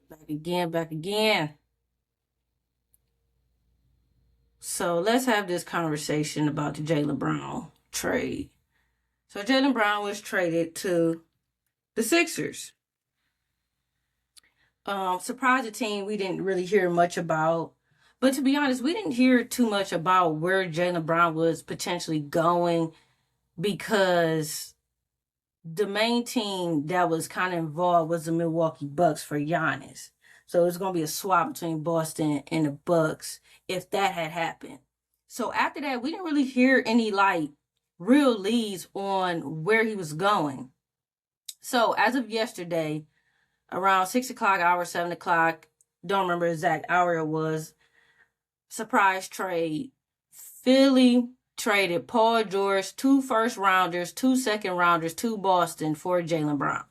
Back again. So let's have this conversation about the Jaylen Brown trade. So Jaylen Brown was traded to the Sixers. Surprised the team we didn't really hear much about. But to be honest, we didn't hear too much about where Jaylen Brown was potentially going because the main team that was kind of involved was the Milwaukee Bucks for Giannis. So it's going to be a swap between Boston and the Bucks if that had happened. So after that, we didn't really hear any real leads on where he was going. So as of yesterday, around 6 o'clock hour, 7 o'clock, don't remember exact hour it was, surprise trade. Philly traded Paul George, 2 first rounders, 2 second rounders to Boston for Jaylen Brown.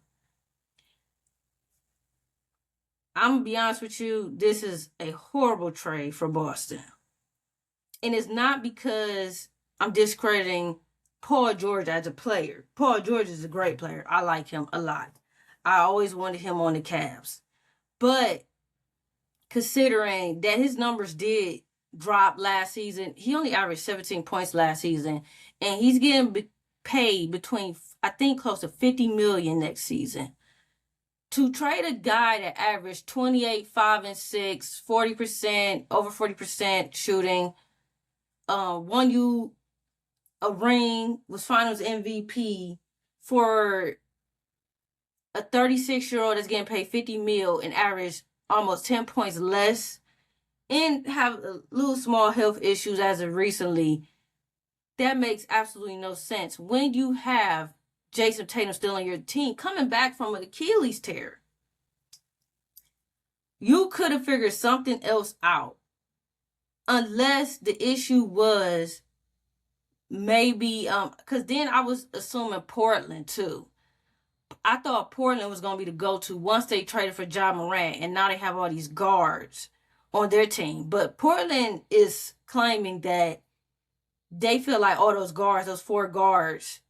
I'm going to be honest with you, this is a horrible trade for Boston. And it's not because I'm discrediting Paul George as a player. Paul George is a great player. I like him a lot. I always wanted him on the Cavs. But considering that his numbers did drop last season, he only averaged 17 points last season. And he's getting paid between, I think, close to $50 million next season. To trade a guy that averaged 28, 5, and 6, 40%, over 40% shooting, won you a ring, was finals MVP for a 36-year-old that's getting paid $50 million and average almost 10 points less and have a little small health issues as of recently, that makes absolutely no sense. When you have Jason Tatum still on your team coming back from an Achilles tear, you could have figured something else out. Unless the issue was maybe, because then I was assuming Portland too. I thought Portland was going to be the go-to once they traded for Ja Morant, and now they have all these guards on their team. But Portland is claiming that they feel like all those guards, those 4 guards,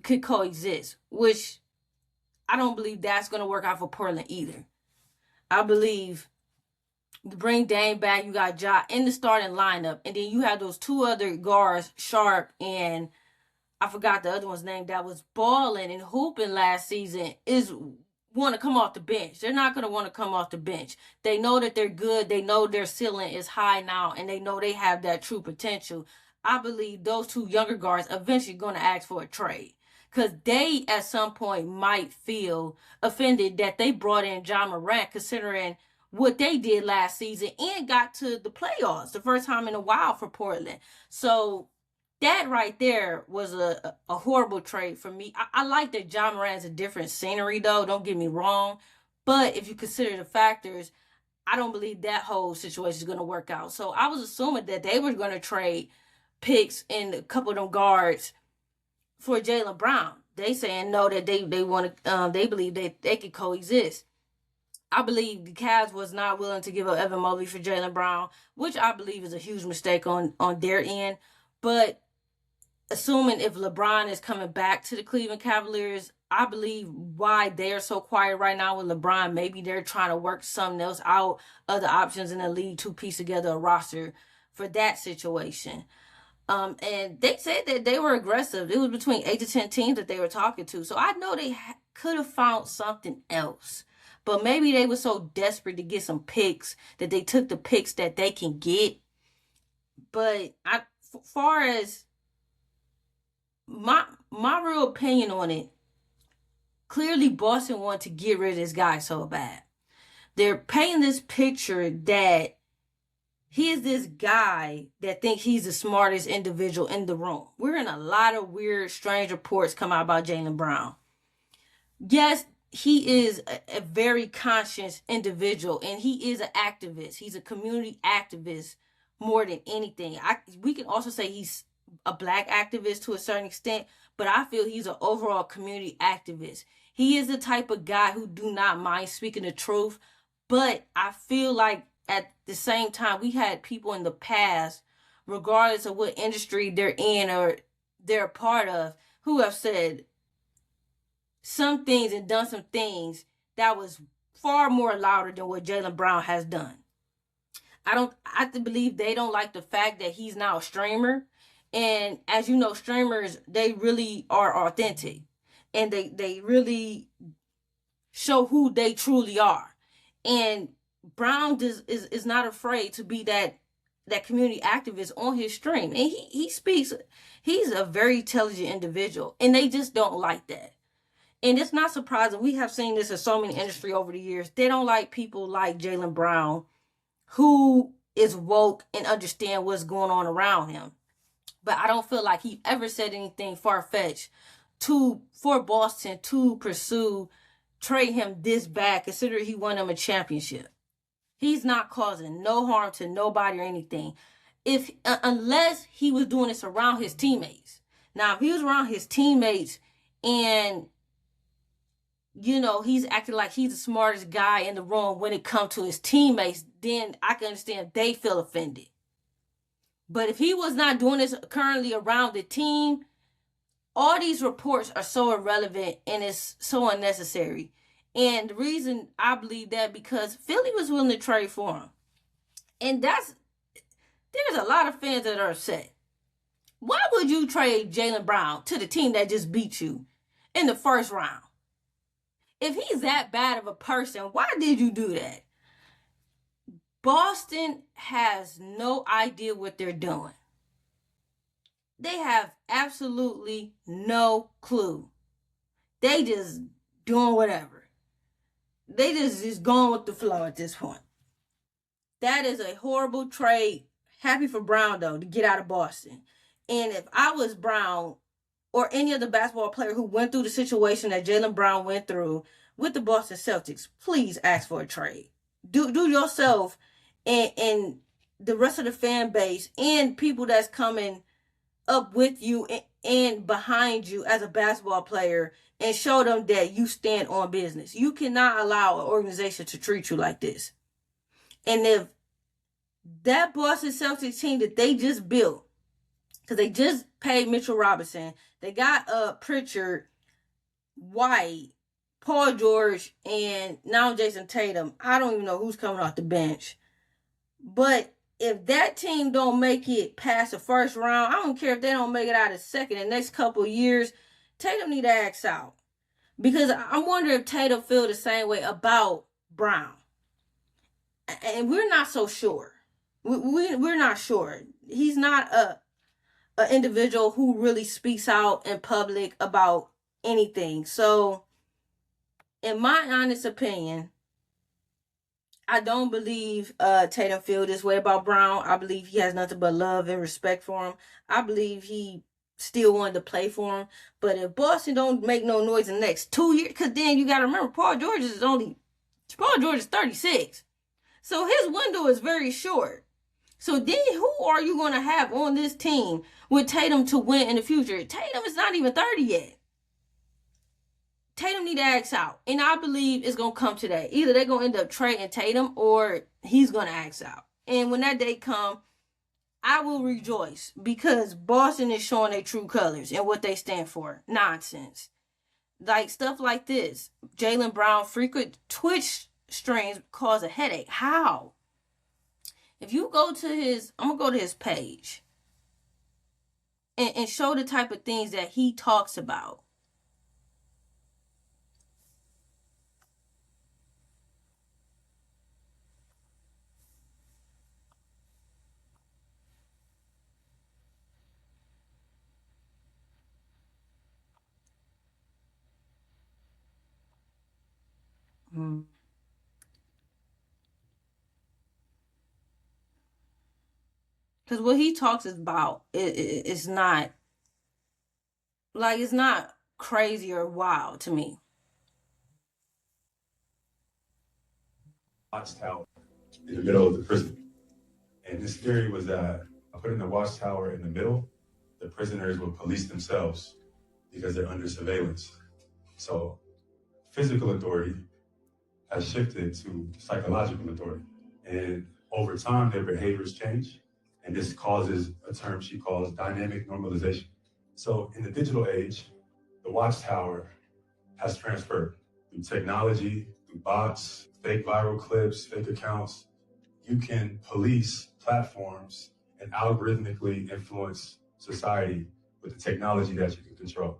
could coexist, which I don't believe that's going to work out for Portland either. I believe you bring Dame back, you got Ja in the starting lineup, and then you have those 2 other guards, Sharp and I forgot the other one's name, that was balling and hooping last season, is want to come off the bench. They're not going to want to come off the bench. They know that they're good. They know their ceiling is high now, and they know they have that true potential. I believe those 2 younger guards eventually going to ask for a trade because they at some point might feel offended that they brought in Ja Morant, considering what they did last season and got to the playoffs the first time in a while for Portland. So that right there was a horrible trade for me. I like that Ja Morant's a different scenery, though. Don't get me wrong. But if you consider the factors, I don't believe that whole situation is going to work out. So I was assuming that they were going to trade picks and a couple of them guards for Jaylen Brown. They saying no, that they want to, they believe that they could coexist. I believe the Cavs was not willing to give up Evan Mobley for Jaylen Brown, which I believe is a huge mistake on their end. But assuming if LeBron is coming back to the Cleveland Cavaliers, I believe why they're so quiet right now with LeBron, maybe they're trying to work something else out, other options in the league to piece together a roster for that situation. And they said that they were aggressive. It was between 8 to 10 teams that they were talking to. So I know they could have found something else. But maybe they were so desperate to get some picks that they took the picks that they can get. But far as my real opinion on it, clearly Boston wanted to get rid of this guy so bad. They're painting this picture that he is this guy that thinks he's the smartest individual in the room. We're in a lot of weird, strange reports come out about Jaylen Brown. Yes, he is a very conscious individual, and he is an activist. He's a community activist more than anything. We can also say he's a black activist to a certain extent, but I feel he's an overall community activist. He is the type of guy who do not mind speaking the truth, but I feel like at the same time, we had people in the past, regardless of what industry they're in or they're a part of, who have said some things and done some things that was far more louder than what Jaylen Brown has done. I believe they don't like the fact that he's now a streamer. And as you know, streamers, they really are authentic. And they really show who they truly are. And Brown is not afraid to be that community activist on his stream. And he speaks, he's a very intelligent individual. And they just don't like that. And it's not surprising. We have seen this in so many industry over the years. They don't like people like Jaylen Brown, who is woke and understand what's going on around him. But I don't feel like he ever said anything far-fetched for Boston to pursue trade him this bad, considering he won him a championship. He's not causing no harm to nobody or anything, unless he was doing this around his teammates. Now, if he was around his teammates and he's acting like he's the smartest guy in the room when it comes to his teammates, then I can understand they feel offended. But if he was not doing this currently around the team, all these reports are so irrelevant and it's so unnecessary. And the reason I believe that, because Philly was willing to trade for him. And there's a lot of fans that are upset. Why would you trade Jaylen Brown to the team that just beat you in the first round? If he's that bad of a person, why did you do that? Boston has no idea what they're doing. They have absolutely no clue. They just doing whatever. They just going with the flow at this point. That is a horrible trade. Happy for Brown, though, to get out of Boston. And if I was Brown, or any other basketball player who went through the situation that Jaylen Brown went through with the Boston Celtics, please ask for a trade. Do yourself and the rest of the fan base and people that's coming up with you and behind you as a basketball player, and show them that you stand on business. You cannot allow an organization to treat you like this. And if that Boston Celtics team that they just built, because they just paid Mitchell Robinson, they got Pritchard, White, Paul George, and now Jason Tatum. I don't even know who's coming off the bench. But if that team don't make it past the first round, I don't care if they don't make it out of second in the next couple of years, Tatum need to ask out. Because I wonder if Tatum feel the same way about Brown. And we're not so sure. We're not sure. He's not an individual who really speaks out in public about anything. So, in my honest opinion, I don't believe Tatum feel this way about Brown. I believe he has nothing but love and respect for him. I believe he still wanted to play for him. But if Boston don't make no noise in the next 2 years, because then you got to remember, Paul George is 36. So his window is very short. So then who are you going to have on this team with Tatum to win in the future? Tatum is not even 30 yet. Tatum need to ask out. And I believe it's going to come to that. Either they're going to end up trading Tatum or he's going to ask out. And when that day comes, I will rejoice, because Boston is showing their true colors and what they stand for. Nonsense. Like stuff like this. Jaylen Brown frequent Twitch streams cause a headache. How? If you go to I'm going to go to his page and show the type of things that he talks about. Because what he talks about is not, like, it's not crazy or wild to me. Watchtower in the middle of the prison. And this theory was that by putting the watchtower in the middle, the prisoners will police themselves because they're under surveillance. So physical authority has shifted to psychological authority. And over time, their behaviors change. And this causes a term she calls dynamic normalization. So in the digital age, the watchtower has transferred through technology, through bots, fake viral clips, fake accounts. You can police platforms and algorithmically influence society with the technology that you can control.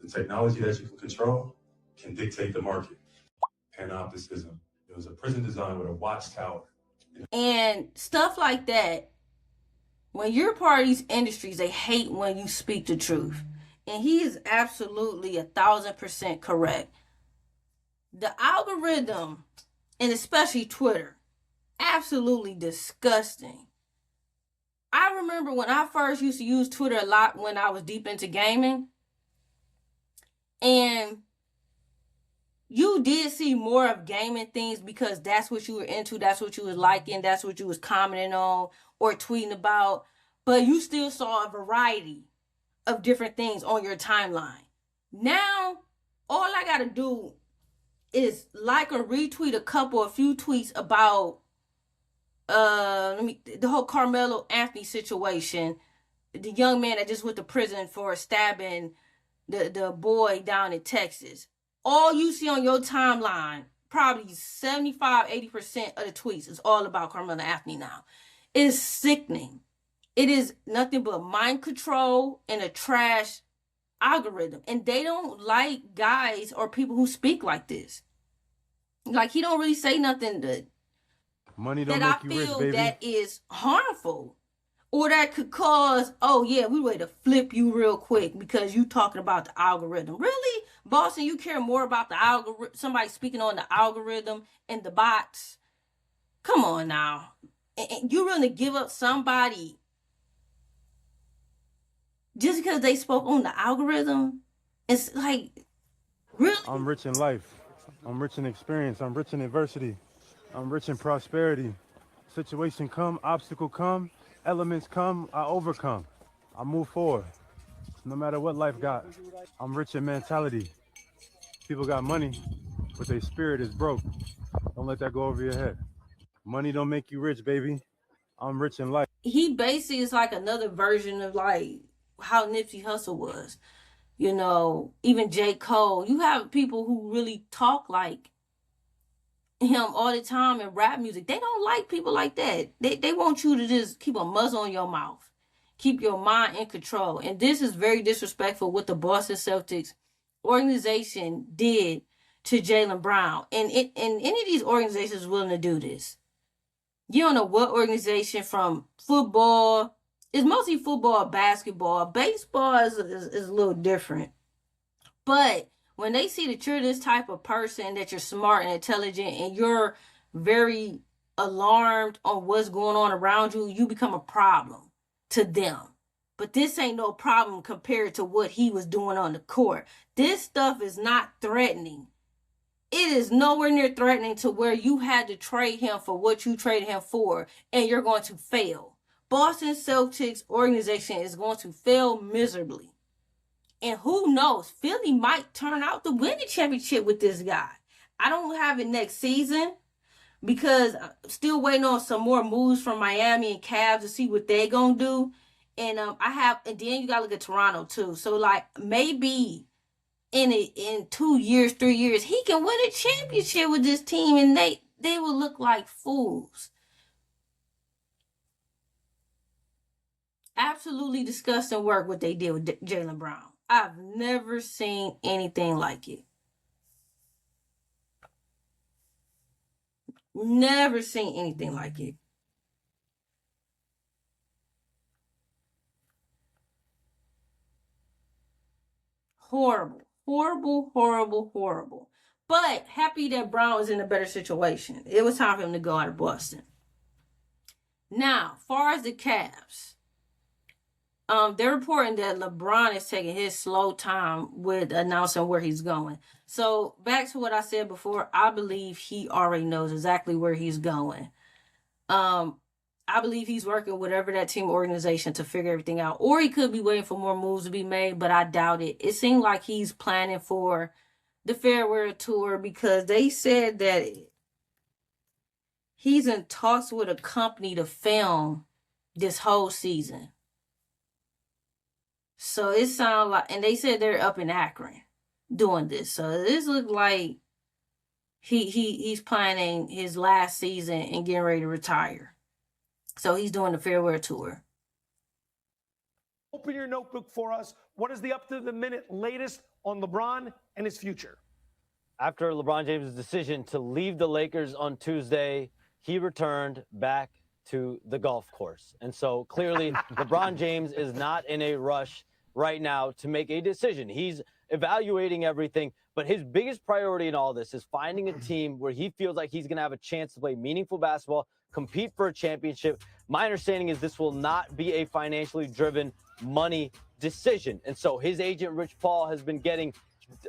The technology that you can control can dictate the market. Panopticism. It was a prison design with a watchtower. And stuff like that. When you're part of these industries, they hate when you speak the truth. And he is absolutely 1,000% correct. The algorithm, and especially Twitter, absolutely disgusting. I remember when I first used to use Twitter a lot when I was deep into gaming. And you did see more of gaming things because that's what you were into, that's what you was liking, that's what you was commenting on or tweeting about. But you still saw a variety of different things on your timeline. Now, all I gotta do is like or retweet a few tweets about the whole Carmelo Anthony situation, the young man that just went to prison for stabbing the boy down in Texas. All you see on your timeline, probably 75-80% of the tweets is all about Carmelo Anthony now. It's sickening. It is nothing but mind control and a trash algorithm. And they don't like guys or people who speak like this. Like, he don't really say nothing that Money don't make you rich, baby. That is harmful. Or that could cause, oh yeah, we ready to flip you real quick because you talking about the algorithm. Really? Boston, you care more about the algorithm, somebody speaking on the algorithm and the bots? Come on now. And you really give up somebody just because they spoke on the algorithm? It's like, really? I'm rich in life. I'm rich in experience. I'm rich in adversity. I'm rich in prosperity. Situation come, obstacle come, elements come, I overcome. I move forward. No matter what life got. I'm rich in mentality. People got money, but their spirit is broke. Don't let that go over your head. Money don't make you rich, baby. I'm rich in life. He basically is like another version of like how Nipsey Hussle was. You know, even J. Cole. You have people who really talk like him all the time in rap music. They don't like people like that. They want you to just keep a muzzle on your mouth. Keep your mind in control. And this is very disrespectful what the Boston Celtics organization did to Jaylen Brown. And any of these organizations is willing to do this. You don't know what organization, from football. It's mostly football, basketball. Baseball is a little different. But when they see that you're this type of person, that you're smart and intelligent, and you're very alarmed on what's going on around you, you become a problem to them. But this ain't no problem compared to what he was doing on the court. This stuff is not threatening. It is nowhere near threatening to where you had to trade him for what you traded him for, and you're going to fail. Boston Celtics organization is going to fail miserably. And who knows, Philly might turn out to win the championship with this guy. I don't have it next season because I'm still waiting on some more moves from Miami and Cavs to see what they gonna do. And and then you gotta look at Toronto too. So like maybe in 2 years, 3 years, he can win a championship with this team, and they will look like fools. Absolutely disgusting work what they did with Jaylen Brown. I've never seen anything like it. Never seen anything like it. Horrible. Horrible, horrible, horrible. But happy that Brown was in a better situation. It was time for him to go out of Boston. Now, far as the Cavs, they're reporting that LeBron is taking his slow time with announcing where he's going. So back to what I said before, I believe he already knows exactly where he's going. I believe he's working with whatever that team organization to figure everything out. Or he could be waiting for more moves to be made, but I doubt it. It seemed like he's planning for the farewell tour because they said that he's in talks with a company to film this whole season. So it sounds like, and they said they're up in Akron doing this. So this looked like he's planning his last season and getting ready to retire. So he's doing the farewell tour. Open your notebook for us. What is the up-to-the-minute latest on LeBron and his future? After LeBron James' decision to leave the Lakers on Tuesday, he returned back to the golf course. And so clearly LeBron James is not in a rush right now to make a decision. He's evaluating everything, but his biggest priority in all this is finding a team where he feels like he's going to have a chance to play meaningful basketball, compete for a championship. My understanding is this will not be a financially driven money decision. And so his agent, Rich Paul, has been getting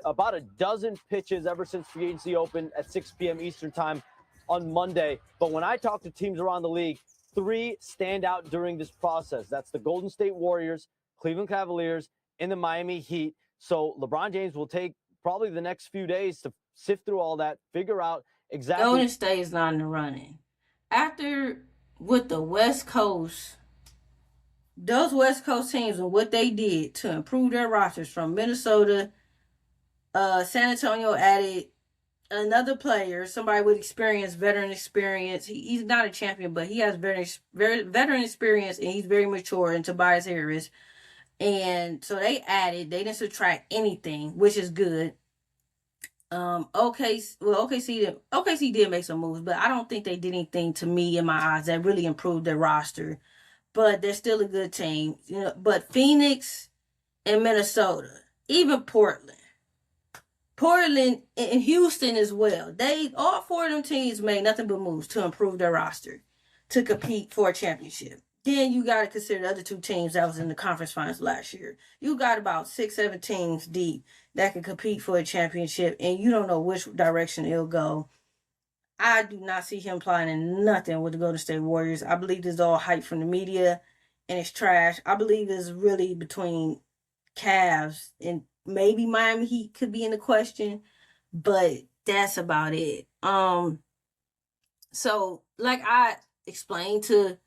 about a dozen pitches ever since free agency opened at 6 p.m. Eastern time on Monday. But when I talk to teams around the league, 3 stand out during this process. That's the Golden State Warriors, Cleveland Cavaliers, and the Miami Heat. So LeBron James will take probably the next few days to sift through all that, figure out exactly. Golden State is not in the running. After with the West Coast, those West Coast teams and what they did to improve their rosters from Minnesota, San Antonio added another player, somebody with experience, veteran experience. He's not a champion, but he has very veteran experience, and he's very mature, and Tobias Harris. And so they didn't subtract anything, which is good. OKC did make some moves, but I don't think they did anything to me in my eyes that really improved their roster. But they're still a good team, But Phoenix and Minnesota, even Portland and Houston as well. All 4 of them teams made nothing but moves to improve their roster to compete for a championship. Then you got to consider the other 2 teams that was in the conference finals last year. You got about 6-7 teams deep that can compete for a championship, and you don't know which direction it'll go. I do not see him planning nothing with the Golden State Warriors. I believe this is all hype from the media, and it's trash. I believe this is really between Cavs and maybe Miami Heat could be in the question, but that's about it. So like I explained to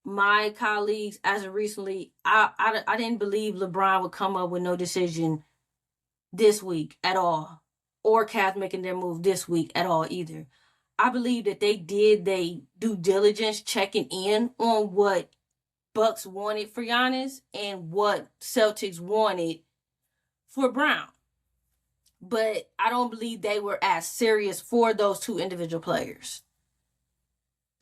my colleagues as of recently, I didn't believe LeBron would come up with no decision this week at all, or Cavs making their move this week at all either. I believe that they did their due diligence checking in on what Bucks wanted for Giannis and what Celtics wanted for Brown. But I don't believe they were as serious for those 2 individual players.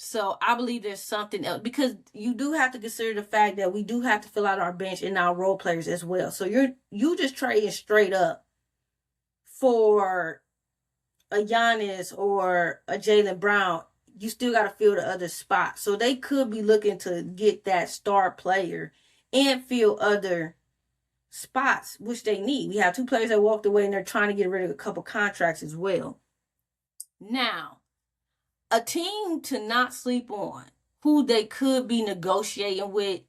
So I believe there's something else, because you do have to consider the fact that we do have to fill out our bench and our role players as well. So you just trading straight up for a Giannis or a Jaylen Brown. You still got to fill the other spot. So they could be looking to get that star player and fill other spots, which they need. We have 2 players that walked away, and they're trying to get rid of a couple contracts as well. Now, a team to not sleep on, who they could be negotiating with,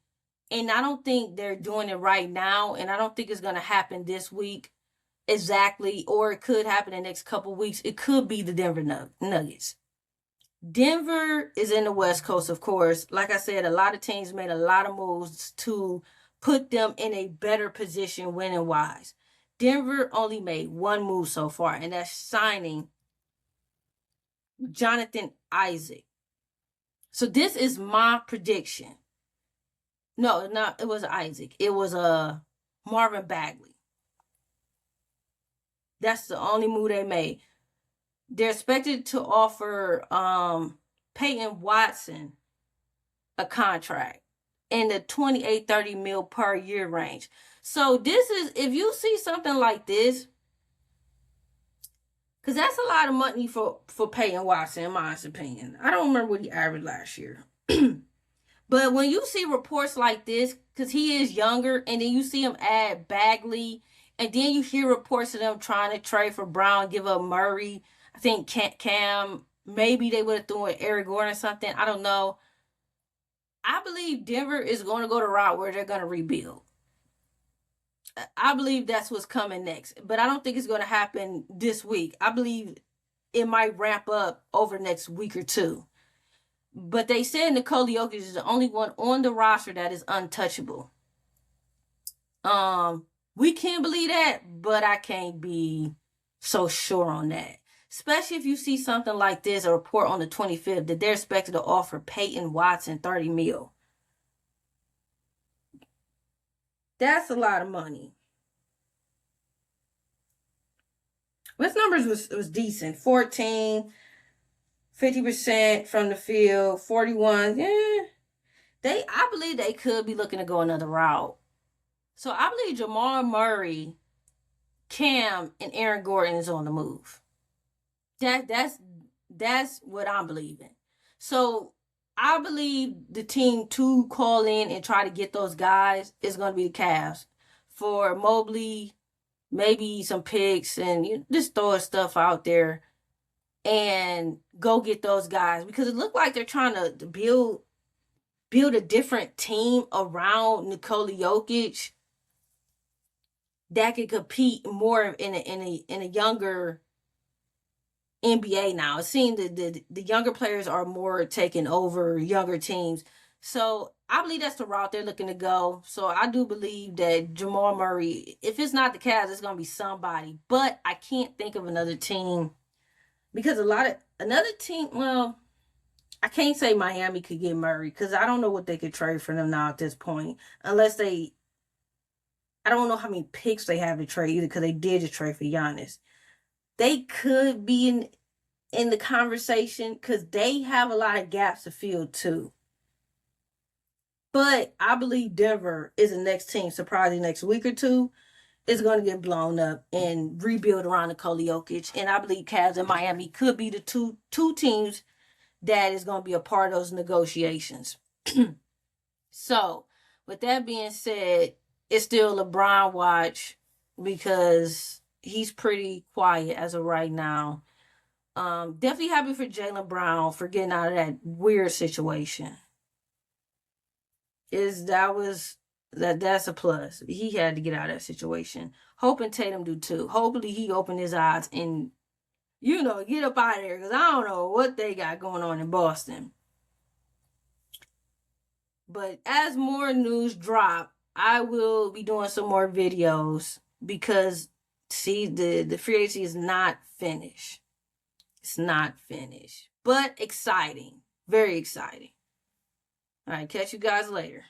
and I don't think they're doing it right now, and I don't think it's going to happen this week exactly, or it could happen in the next couple weeks. It could be the Denver Nuggets. Denver is in the West Coast, of course. Like I said, a lot of teams made a lot of moves to put them in a better position winning-wise. Denver only made 1 move so far, and that's signing Jonathan Isaac. So this is my prediction. No, it wasn't Isaac. It was Marvin Bagley. That's the only move they made. They're expected to offer Peyton Watson a contract in the $28-30 million per year range. So this is, if you see something like this, because that's a lot of money for Peyton Watson, in my opinion. I don't remember what he averaged last year. But when you see reports like this, because he is younger, and then you see him add Bagley, and then you hear reports of them trying to trade for Brown, give up Murray. I think Cam, maybe they would have thrown Eric Gordon or something. I don't know. I believe Denver is going to go the route where they're going to rebuild. I believe that's what's coming next. But I don't think it's going to happen this week. I believe it might ramp up over the next week or 2. But they said Nikola Jokic is the only one on the roster that is untouchable. We can't believe that, but I can't be so sure on that. Especially if you see something like this, a report on the 25th, that they're expected to offer Peyton Watson $30 million. That's a lot of money. His numbers was decent. 14, 50% from the field, 41. Yeah. I believe they could be looking to go another route. So I believe Jamal Murray, Cam, and Aaron Gordon is on the move. That's what I'm believing. So I believe the team to call in and try to get those guys is going to be the Cavs. For Mobley, maybe some picks, and just throw stuff out there and go get those guys, because it looked like they're trying to build a different team around Nikola Jokic that can compete more in a younger NBA now. It seems that the younger players are more taking over younger teams. So I believe that's the route they're looking to go. So I do believe that Jamal Murray, if it's not the Cavs, it's going to be somebody. But I can't think of another team, because another team, well, I can't say Miami could get Murray, because I don't know what they could trade for them now at this point. Unless I don't know how many picks they have to trade either, because they did just trade for Giannis. They could be in the conversation, because they have a lot of gaps to fill too. But I believe Denver is the next team, surprising next week or two, is going to get blown up and rebuild around Nikola Jokic. And I believe Cavs and Miami could be the two teams that is going to be a part of those negotiations. So, with that being said, it's still LeBron watch, because he's pretty quiet as of right now. Definitely happy for Jaylen Brown for getting out of that weird situation. That's a plus. He had to get out of that situation. Hoping Tatum do too. Hopefully he opened his eyes and, get up out of there, because I don't know what they got going on in Boston. But as more news drop, I will be doing some more videos, because the free agency is not finished. It's not finished, but exciting. Very exciting. All right, catch you guys later.